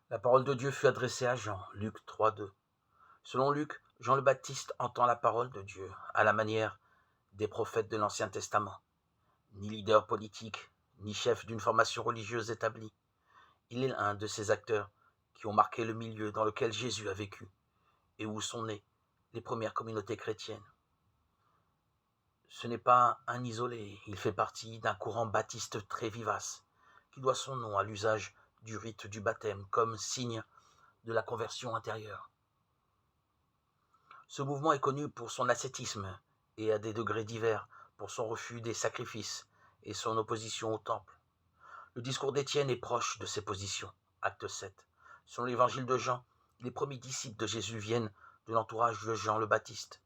La parole de Dieu fut adressée à Jean, Luc 3,2. Selon Luc, Jean le Baptiste entend la parole de Dieu à la manière des prophètes de l'Ancien Testament. Ni leader politique, ni chef d'une formation religieuse établie. Il est un de ces acteurs qui ont marqué le milieu dans lequel Jésus a vécu et où sont nées les premières communautés chrétiennes. Ce n'est pas un isolé, il fait partie d'un courant baptiste très vivace, qui doit son nom à l'usage du rite du baptême comme signe de la conversion intérieure. Ce mouvement est connu pour son ascétisme et à des degrés divers pour son refus des sacrifices et son opposition au temple. Le discours d'Étienne est proche de ces positions. Acte 7. Selon l'évangile de Jean, les premiers disciples de Jésus viennent de l'entourage de Jean le Baptiste.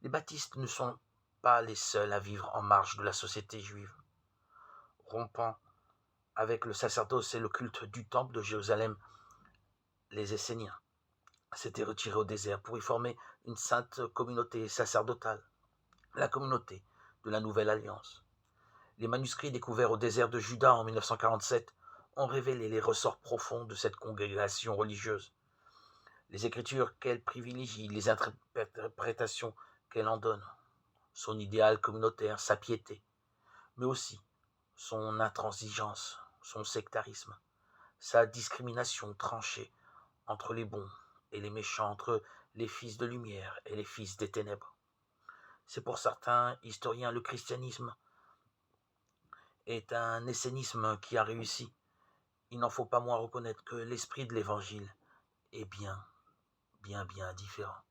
Les baptistes ne sont pas les seuls à vivre en marge de la société juive. Rompant avec le sacerdoce et le culte du temple de Jérusalem, les Esséniens s'étaient retirés au désert pour y former une sainte communauté sacerdotale, la communauté de la Nouvelle Alliance. Les manuscrits découverts au désert de Juda en 1947 ont révélé les ressorts profonds de cette congrégation religieuse. Les écritures qu'elle privilégie, les interprétations qu'elle en donne, son idéal communautaire, sa piété, mais aussi son intransigeance, son sectarisme, sa discrimination tranchée entre les bons et les méchants, entre les fils de lumière et les fils des ténèbres. C'est pour certains historiens le christianisme est un essénisme qui a réussi. Il n'en faut pas moins reconnaître que l'esprit de l'évangile est bien différent.